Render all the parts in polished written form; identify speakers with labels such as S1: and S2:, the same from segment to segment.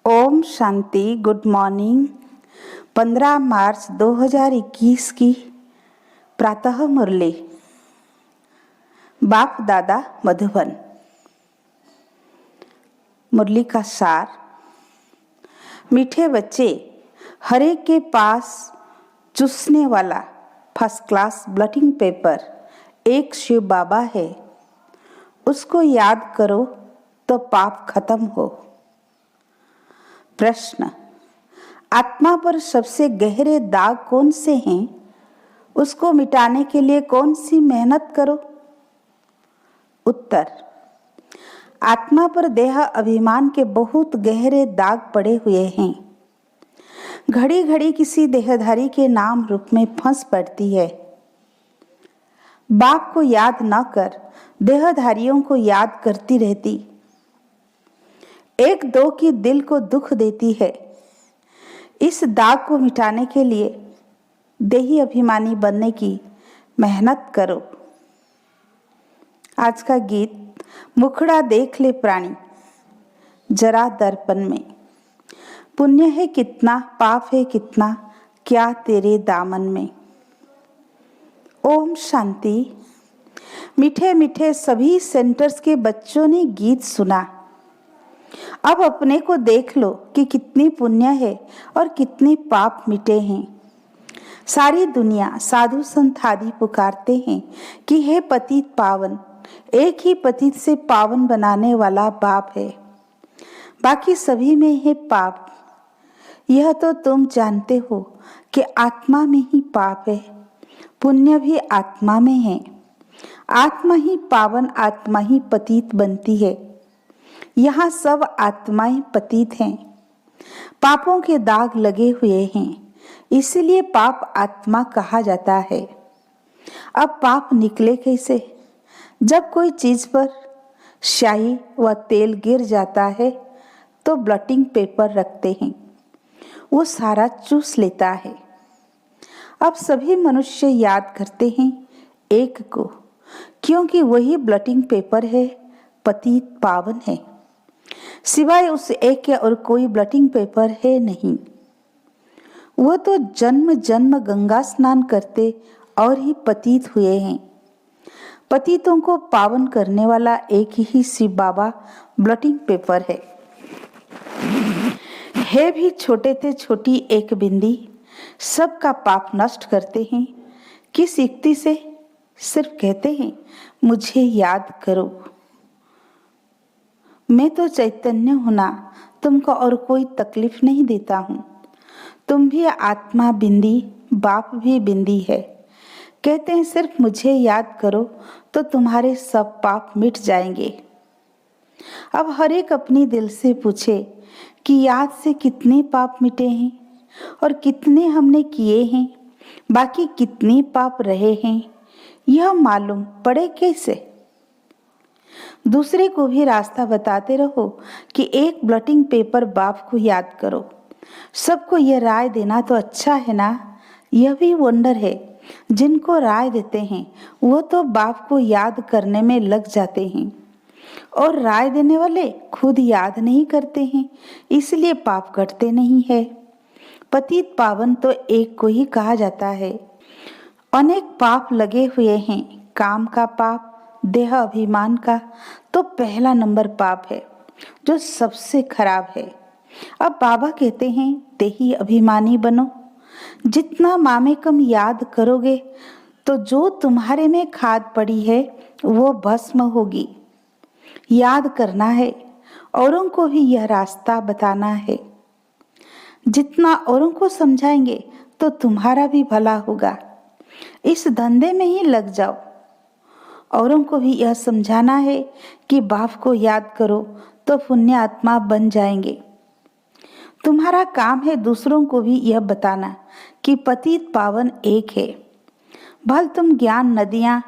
S1: Om Shanti. Good morning. 15 मार्च 2021 की प्रातः मुरली। बाप दादा मधुबन। मुरली का सार। मीठे बच्चे, हर एक के पास चूसने वाला फर्स्ट क्लास ब्लटिंग पेपर एक शिव बाबा है। उसको याद करो तो पाप खत्म हो। प्रश्न: आत्मा पर सबसे गहरे दाग कौन से हैं? उसको मिटाने के लिए कौन सी मेहनत करो? उत्तर: आत्मा पर देह अभिमान के बहुत गहरे दाग पड़े हुए हैं। घड़ी घड़ी किसी देहधारी के नाम रूप में फंस पड़ती है। बाप को याद न कर देहधारियों को याद करती रहती। एक दो की दिल को दुख देती है। इस दाग को मिटाने के लिए देही अभिमानी बनने की मेहनत करो। आज का गीत: मुखड़ा देख ले प्राणी जरा दर्पण में। पुण्य है कितना, पाप है कितना, क्या तेरे दामन में। ओम शांति। मीठे मीठे सभी सेंटर्स के बच्चों ने गीत सुना। अब अपने को देख लो कि कितनी पुण्य है और कितने पाप मिटे हैं। सारी दुनिया साधु संत आदि पुकारते हैं कि हे पतित पावन। एक ही पतित से पावन बनाने वाला बाप है, बाकी सभी में है पाप। यह तो तुम जानते हो कि आत्मा में ही पाप है, पुण्य भी आत्मा में है। आत्मा ही पावन, आत्मा ही पतित बनती है। यहाँ सब आत्माएं पतित हैं। पापों के दाग लगे हुए हैं, इसलिए पाप आत्मा कहा जाता है। अब पाप निकले कैसे? जब कोई चीज पर स्याही व तेल गिर जाता है तो ब्लटिंग पेपर रखते हैं, वो सारा चूस लेता है। अब सभी मनुष्य याद करते हैं एक को, क्योंकि वही ब्लटिंग पेपर है, पतित पावन है। सिवाय उस एक के और कोई ब्लटिंग पेपर है नहीं। वो तो जन्म जन्म गंगा स्नान करते और ही पतित हुए हैं। पतितों को पावन करने वाला एक ही शिव बाबा ब्लटिंग पेपर है भी छोटे से छोटी एक बिंदी सबका पाप नष्ट करते हैं। किस युक्ति से? सिर्फ कहते हैं मुझे याद करो। मैं तो चैतन्य हूं ना, तुमको और कोई तकलीफ नहीं देता हूं। तुम भी आत्मा बिंदी, बाप भी बिंदी है। कहते हैं सिर्फ मुझे याद करो तो तुम्हारे सब पाप मिट जाएंगे। अब हर एक अपनी दिल से पूछे कि याद से कितने पाप मिटे हैं और कितने हमने किए हैं, बाकी कितने पाप रहे हैं, यह मालूम पड़े कैसे? दूसरे को भी रास्ता बताते रहो कि एक ब्लटिंग पेपर बाप को याद करो। सबको यह राय देना तो अच्छा है ना? यह भी वंडर है। जिनको राय देते हैं वो तो बाप को याद करने में लग जाते हैं, और राय देने वाले खुद याद नहीं करते हैं, इसलिए पाप कटते नहीं है। पतित पावन तो एक को ही कहा जाता है। अनेक पाप लगे हुए हैं। काम का पाप, देह अभिमान का तो पहला नंबर पाप है, जो सबसे खराब है। अब बाबा कहते हैं देही अभिमानी बनो। जितना मामे कम याद करोगे तो जो तुम्हारे में खाद पड़ी है वो भस्म होगी। याद करना है, औरों को भी यह रास्ता बताना है। जितना औरों को समझाएंगे तो तुम्हारा भी भला होगा। इस धंधे में ही लग जाओ। औरों को भी यह समझाना है कि बाप को याद करो तो पुण्य आत्मा बन जाएंगे। तुम्हारा काम है दूसरों को भी यह बताना कि पतित पावन एक है। भल तुम ज्ञान नदियां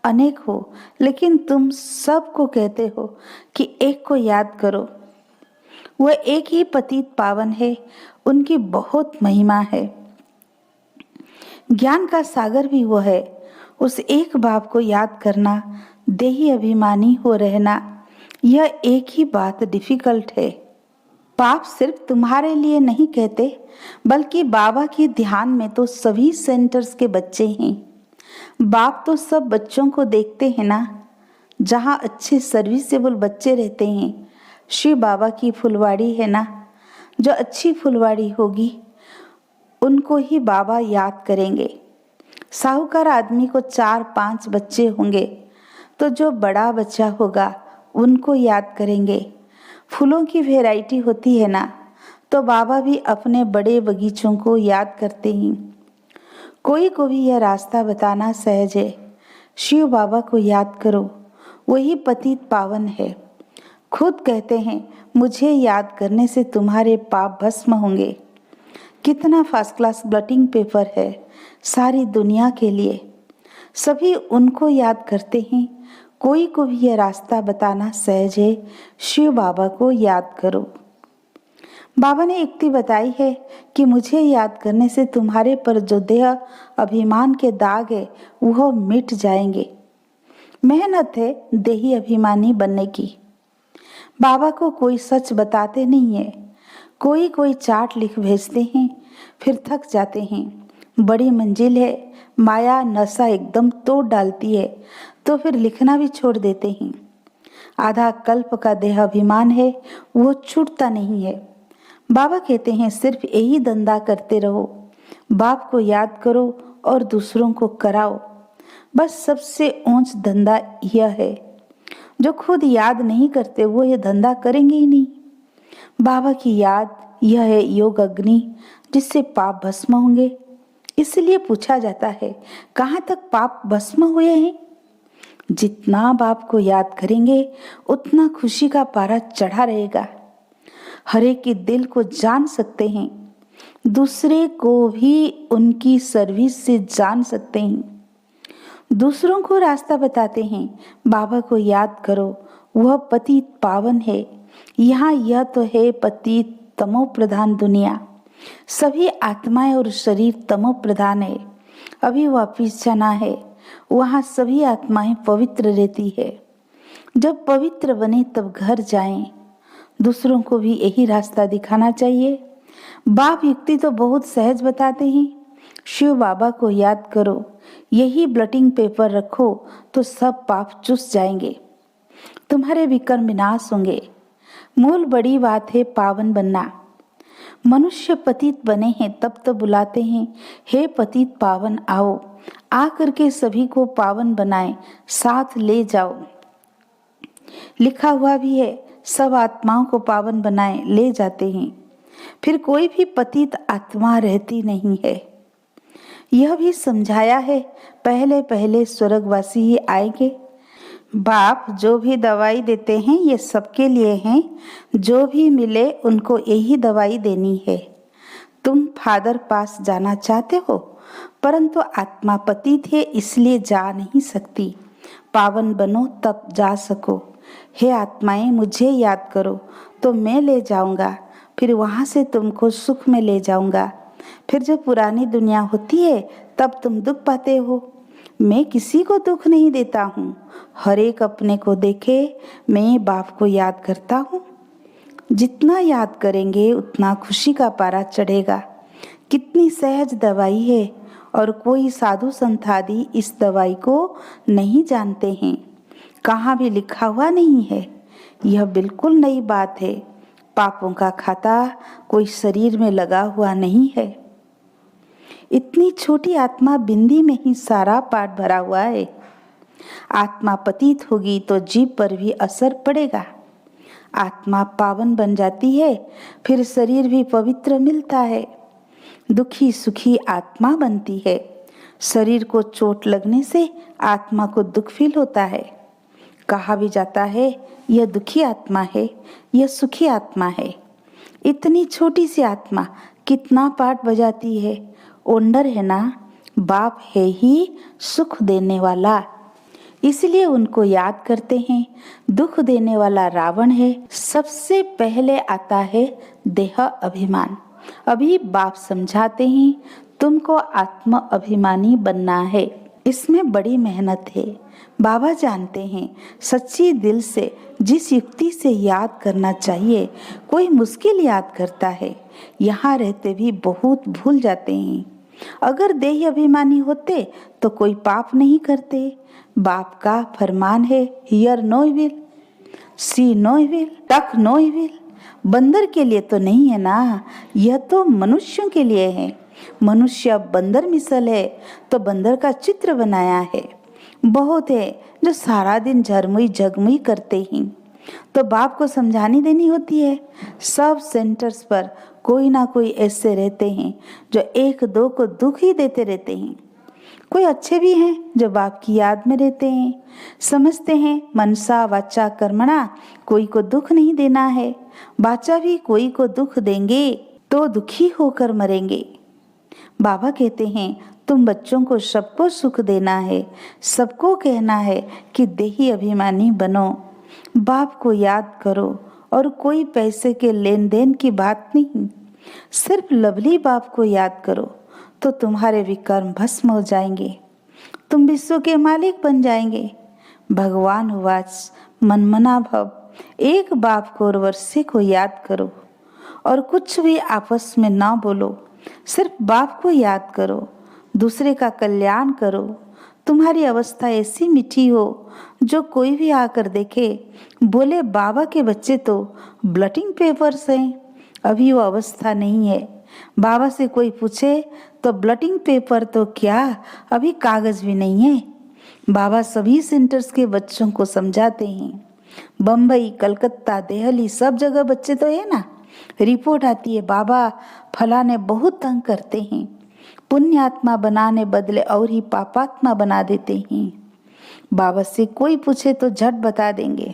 S1: अनेक हो, लेकिन तुम सबको कहते हो कि एक को याद करो। वह एक ही पतित पावन है, उनकी बहुत महिमा है। ज्ञान का सागर भी वो है। उस एक बाप को याद करना, देही अभिमानी हो रहना, यह एक ही बात डिफिकल्ट है। पाप सिर्फ तुम्हारे लिए नहीं कहते, बल्कि बाबा के ध्यान में तो सभी सेंटर्स के बच्चे हैं। बाप तो सब बच्चों को देखते हैं ना। जहाँ अच्छे सर्विसेबल बच्चे रहते हैं, श्री बाबा की फुलवाड़ी है ना। जो अच्छी फुलवाड़ी होगी उनको ही बाबा याद करेंगे। साहूकार आदमी को 4-5 बच्चे होंगे तो जो बड़ा बच्चा होगा उनको याद करेंगे। फूलों की वैरायटी होती है ना, तो बाबा भी अपने बड़े बगीचों को याद करते हैं। कोई को भी यह रास्ता बताना सहज है। शिव बाबा को याद करो, वही पतित पावन है। खुद कहते हैं, मुझे याद करने से तुम्हारे पाप भस्म होंगे। कितना फर्स्ट क्लास ब्लटिंग पेपर है सारी दुनिया के लिए। सभी उनको याद करते हैं। कोई को भी यह रास्ता बताना सहज है। शिव बाबा को याद करो। बाबा ने युक्ति बताई है कि मुझे याद करने से तुम्हारे पर जो देह अभिमान के दाग है वह मिट जाएंगे। मेहनत है देही अभिमानी बनने की। बाबा को कोई सच बताते नहीं है। कोई कोई चार्ट लिख भेजते हैं, फिर थक जाते हैं। बड़ी मंजिल है, माया नशा एकदम तोड़ डालती है, तो फिर लिखना भी छोड़ देते हैं। आधा कल्प का देह अभिमान है, वो छूटता नहीं है। बाबा कहते हैं, सिर्फ यही धंधा करते रहो। बाप को याद करो और दूसरों को कराओ। बस सबसे ऊंच धंधा यह है। जो खुद याद नहीं करते वो ये धंधा करेंगे ही नहीं। बाबा की याद यह है योग अग्नि, जिससे पाप भस्म होंगे। इसलिए पूछा जाता है, कहाँ तक पाप भस्म हुए हैं? जितना बाप को याद करेंगे उतना खुशी का पारा चढ़ा रहेगा। हर एक के दिल को जान सकते हैं, दूसरे को भी उनकी सर्विस से जान सकते हैं। दूसरों को रास्ता बताते हैं। बाबा को याद करो, वह पतित पावन है। यहाँ यह तो है पतित तमो प्रधान दुनिया। सभी आत्माएं और शरीर तमो प्रधान है। अभी वापिस जाना है। वहाँ सभी आत्माएं पवित्र रहती है। जब पवित्र बने तब घर जाएं। दूसरों को भी यही रास्ता दिखाना चाहिए। बाप युक्ति तो बहुत सहज बताते हैं। शिव बाबा को याद करो, यही ब्लटिंग पेपर रखो तो सब पाप चूस जाएंगे। तुम्हारे विकर्म विनाश होंगे। मूल बड़ी बात है पावन बनना। मनुष्य पतित बने हैं तब तो बुलाते हैं, हे पतित पावन आओ। आकर के सभी को पावन बनाए, साथ ले जाओ। लिखा हुआ भी है, सब आत्माओं को पावन बनाए ले जाते हैं। फिर कोई भी पतित आत्मा रहती नहीं है। यह भी समझाया है, पहले पहले स्वर्गवासी ही आएंगे। बाप जो भी दवाई देते हैं ये सबके लिए हैं। जो भी मिले उनको यही दवाई देनी है। तुम फादर पास जाना चाहते हो, परंतु आत्मा पतित है इसलिए जा नहीं सकती। पावन बनो तब जा सको। हे आत्माएं, मुझे याद करो तो मैं ले जाऊंगा। फिर वहां से तुमको सुख में ले जाऊंगा। फिर जब पुरानी दुनिया होती है तब तुम दुख पाते हो। मैं किसी को दुख नहीं देता हूँ। हर एक अपने को देखे। मैं बाप को याद करता हूँ। जितना याद करेंगे उतना खुशी का पारा चढ़ेगा। कितनी सहज दवाई है, और कोई साधु संत आदि इस दवाई को नहीं जानते हैं। कहाँ भी लिखा हुआ नहीं है। यह बिल्कुल नई बात है। पापों का खाता कोई शरीर में लगा हुआ नहीं है। इतनी छोटी आत्मा बिंदी में ही सारा पाठ भरा हुआ है। आत्मा पतित होगी तो जीव पर भी असर पड़ेगा। आत्मा पावन बन जाती है, फिर शरीर भी पवित्र मिलता है। दुखी सुखी आत्मा बनती है। शरीर को चोट लगने से आत्मा को दुख फील होता है। कहा भी जाता है, यह दुखी आत्मा है, यह सुखी आत्मा है। इतनी छोटी सी आत्मा कितना पाठ बजाती है। ओंडर है ना, बाप है ही सुख देने वाला, इसलिए उनको याद करते हैं। दुख देने वाला रावण है। सबसे पहले आता है देह अभिमान। अभी बाप समझाते हैं, तुमको आत्म अभिमानी बनना है। इसमें बड़ी मेहनत है। बाबा जानते हैं सच्ची दिल से जिस युक्ति से याद करना चाहिए, कोई मुश्किल याद करता है। यहाँ रहते भी बहुत भूल जाते हैं। अगर देही अभिमानी होते तो कोई पाप नहीं करते। बाप का फरमान है, hear no evil, see no evil, talk no evil. बंदर के लिए तो नहीं है ना, यह तो मनुष्यों के लिए है। मनुष्य बंदर मिसल है तो बंदर का चित्र बनाया है। बहुत है जो सारा दिन झरमुई झगमुई करते हैं, तो बाप को समझानी देनी होती है। सब सेंटर्स पर कोई ना कोई ऐसे रहते हैं जो एक दो को दुख ही देते रहते हैं। कोई अच्छे भी हैं जो बाप की याद में रहते हैं, समझते हैं मनसा वाचा कर्मणा कोई को दुख नहीं देना है। बाचा भी कोई को दुख देंगे तो दुखी होकर मरेंगे। बाबा कहते हैं तुम बच्चों को सबको सुख देना है, सबको कहना है कि देही अभिमानी बनो, बाप को याद करो। और कोई पैसे के लेन देन की बात नहीं, सिर्फ लवली बाप को याद करो तो तुम्हारे विकर्म भस्म हो जाएंगे, तुम विश्व के मालिक बन जाएंगे। भगवान उवाच मनमना भव, एक बाप को और वर्षे को याद करो और कुछ भी आपस में ना बोलो, सिर्फ बाप को याद करो, दूसरे का कल्याण करो। तुम्हारी अवस्था ऐसी मीठी हो जो कोई भी आकर देखे बोले बाबा के बच्चे तो ब्लटिंग पेपर्स हैं। अभी वो अवस्था नहीं है। बाबा से कोई पूछे तो ब्लटिंग पेपर तो क्या, अभी कागज भी नहीं है। बाबा सभी सेंटर्स के बच्चों को समझाते हैं। बम्बई, कलकत्ता, दिल्ली सब जगह बच्चे तो है ना। रिपोर्ट आती है बाबा फलाने बहुत तंग करते हैं, पुण्यात्मा बनाने बदले और ही पापात्मा बना देते हैं। बाबा से कोई पूछे तो झट बता देंगे।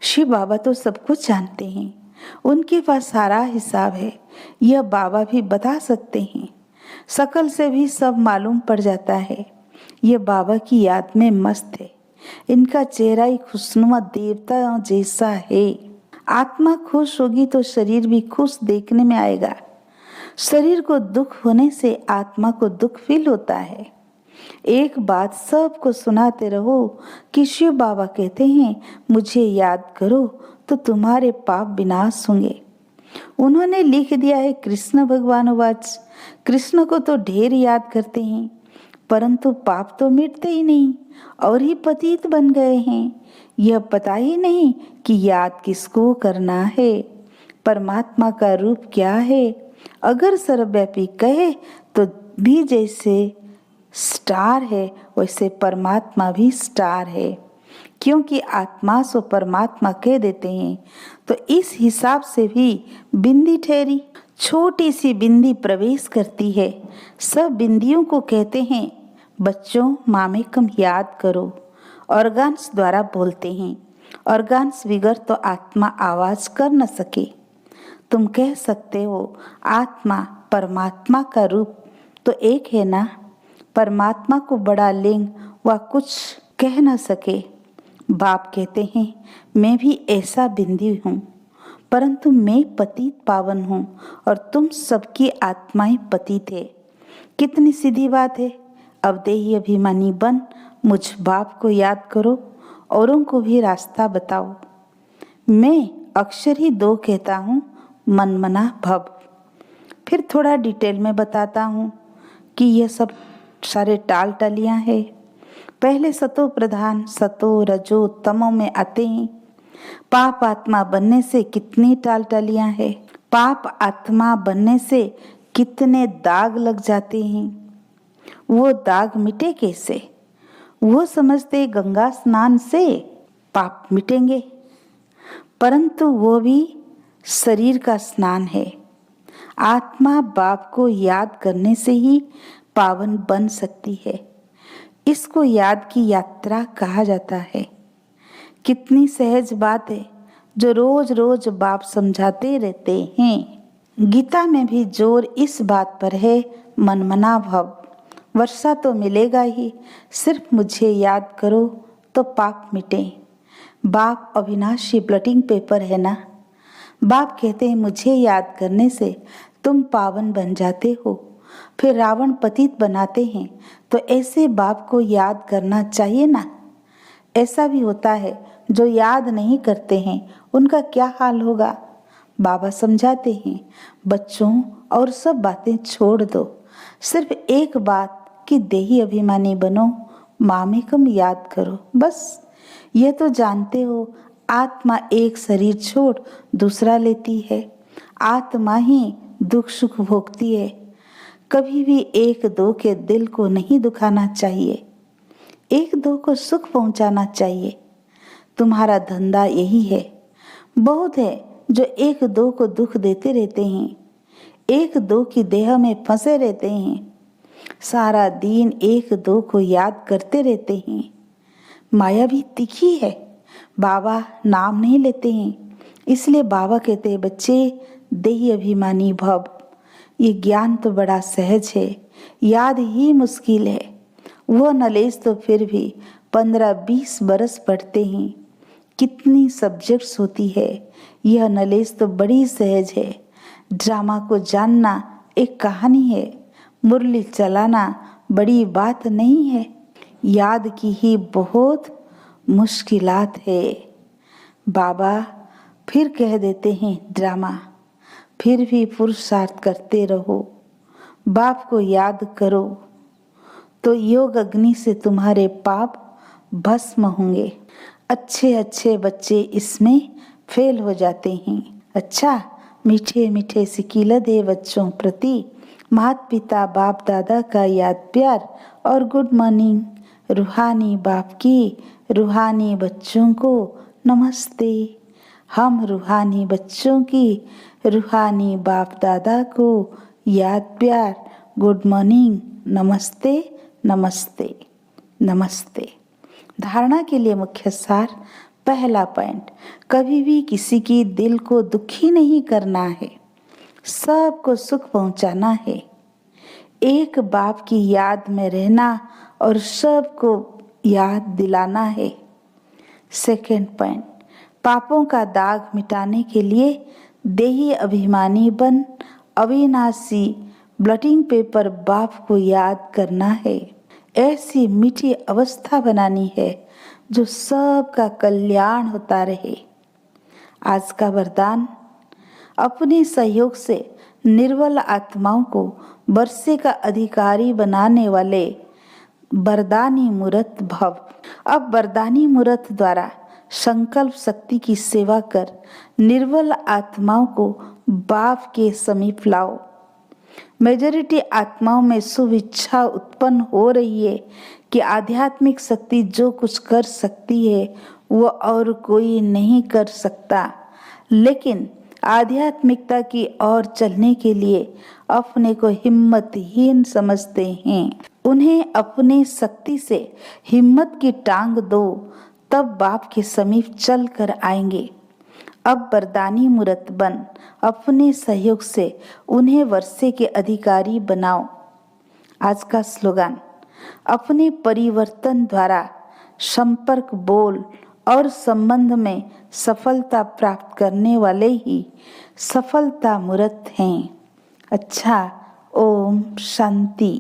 S1: शिव बाबा तो सब कुछ जानते हैं, उनके पास सारा हिसाब है। यह बाबा भी बता सकते हैं, शकल से भी सब मालूम पड़ जाता है। यह बाबा की याद में मस्त है। इनका चेहरा ही खुशनुमा देवता जैसा है। आत्मा खुश होगी तो शरीर भी खुश देखने में आएगा। शरीर को दुख होने से आत्मा को दुख फील होता है। एक बात सबको सुनाते रहो कि शिव बाबा कहते हैं मुझे याद करो तो तुम्हारे पाप विनाश होंगे। उन्होंने लिख दिया है कृष्ण भगवान वाच, कृष्ण को तो ढेर याद करते हैं परंतु पाप तो मिटते ही नहीं और ही पतित बन गए हैं। यह पता ही नहीं कि याद किसको करना है, परमात्मा का रूप क्या है। अगर सर्वव्यापी कहे तो भी जैसे स्टार है वैसे परमात्मा भी स्टार है, क्योंकि आत्मा सो परमात्मा कह देते हैं। तो इस हिसाब से भी बिंदी ठहरी। छोटी सी बिंदी प्रवेश करती है। सब बिंदियों को कहते हैं बच्चों मामेकम याद करो। ऑर्गन्स द्वारा बोलते हैं, ऑर्गन्स बिगर तो आत्मा आवाज कर न सके। तुम कह सकते हो आत्मा परमात्मा का रूप तो एक है ना। परमात्मा को बड़ा लिंग व कुछ कह न सके। बाप कहते हैं मैं भी ऐसा बिंदी हूँ, परंतु मैं पतित पावन हूँ और तुम सबकी आत्माएं पतित है। कितनी सीधी बात है। अब देही अभिमानी बन मुझ बाप को याद करो, औरों को भी रास्ता बताओ। मैं अक्षर ही दो कहता हूँ, मनमना भव। फिर थोड़ा डिटेल में बताता हूँ कि यह सब सारे टाल टलियाँ हैं। पहले सतो प्रधान सतो रजो तमो में आते हैं। पाप आत्मा बनने से कितनी टाल टलियाँ हैं। पाप आत्मा बनने से कितने दाग लग जाते हैं। वो दाग मिटे कैसे? वो समझते गंगा स्नान से पाप मिटेंगे, परंतु वो भी शरीर का स्नान है। आत्मा बाप को याद करने से ही पावन बन सकती है। इसको याद की यात्रा कहा जाता है। कितनी सहज बात है जो रोज रोज बाप समझाते रहते हैं। गीता में भी जोर इस बात पर है, मनमना भव। वर्षा तो मिलेगा ही, सिर्फ मुझे याद करो तो पाप मिटे। बाप अविनाशी ब्लटिंग पेपर है ना। बाप कहते हैं मुझे याद करने से तुम पावन बन जाते हो। फिर रावण पतित बनाते हैं, तो ऐसे बाप को याद करना चाहिए ना। ऐसा भी होता है जो याद नहीं करते हैं, उनका क्या हाल होगा। बाबा समझाते हैं, बच्चों और सब बातें छोड़ दो, सिर्फ एक बात कि देही अभिमानी बनो, मामेकम याद करो। बस यह तो जानते हो, आत्मा एक शरीर छोड़ दूसरा लेती है। आत्मा ही दुख सुख भोगती है। कभी भी एक दो के दिल को नहीं दुखाना चाहिए, एक दो को सुख पहुंचाना चाहिए। तुम्हारा धंधा यही है। बहुत है जो एक दो को दुख देते रहते हैं, एक दो की देह में फंसे रहते हैं, सारा दिन एक दो को याद करते रहते हैं। माया भी तीखी है। बाबा नाम नहीं लेते हैं, इसलिए बाबा कहते हैं, बच्चे देही अभिमानी भव। ये ज्ञान तो बड़ा सहज है, याद ही मुश्किल है। वो नॉलेज तो फिर भी 15-20 बरस पढ़ते हैं। कितनी सब्जेक्ट्स होती है, यह नॉलेज तो बड़ी सहज है। ड्रामा को जानना एक कहानी है, मुरली चलाना बड़ी बात नहीं है। याद की ही बहुत मुश्किलात है। बाबा फिर कह देते हैं, ड्रामा फिर भी पुरुषार्थ करते रहो, बाप को याद करो, तो योग अग्नि से तुम्हारे पाप भस्म होंगे। अच्छे अच्छे बच्चे इसमें फेल हो जाते हैं। अच्छा, मीठे मीठे सिकीलत है बच्चों प्रति माता पिता बाप दादा का याद प्यार और गुड मॉर्निंग। रूहानी बाप की रूहानी बच्चों को नमस्ते। हम रूहानी बच्चों की रूहानी बाप दादा को याद प्यार गुड मॉर्निंग, नमस्ते नमस्ते नमस्ते। धारणा के लिए मुख्य सार। पहला पॉइंट, कभी भी किसी की दिल को दुखी नहीं करना है, सबको सुख पहुंचाना है। एक बाप की याद में रहना और सबको याद दिलाना है। सेकंड पॉइंट, पापों का दाग मिटाने के लिए देही अभिमानी बन अविनाशी ब्लटिंग पेपर बाप को याद करना है। ऐसी मीठी अवस्था बनानी है जो सबका कल्याण होता रहे। आज का वरदान, अपने सहयोग से निर्बल आत्माओं को वर्षे का अधिकारी बनाने वाले वरदानी मूर्त भव। अब वरदानी मूर्त द्वारा संकल्प शक्ति की सेवा कर निर्बल आत्माओं को बाप के समीप लाओ। मेजॉरिटी आत्माओं में शुभ इच्छा उत्पन्न हो रही है कि आध्यात्मिक शक्ति जो कुछ कर सकती है वो और कोई नहीं कर सकता, लेकिन आध्यात्मिकता की ओर चलने के लिए अपने को हिम्मतहीन समझते हैं। उन्हें अपनी शक्ति से हिम्मत की टांग दो, तब बाप के समीप चल कर आएंगे। अब वरदानी मूर्त बन अपने सहयोग से उन्हें वर्षे के अधिकारी बनाओ। आज का स्लोगन, अपने परिवर्तन द्वारा संपर्क, बोल और संबंध में सफलता प्राप्त करने वाले ही सफलता मूर्त हैं। अच्छा, ओम शांति।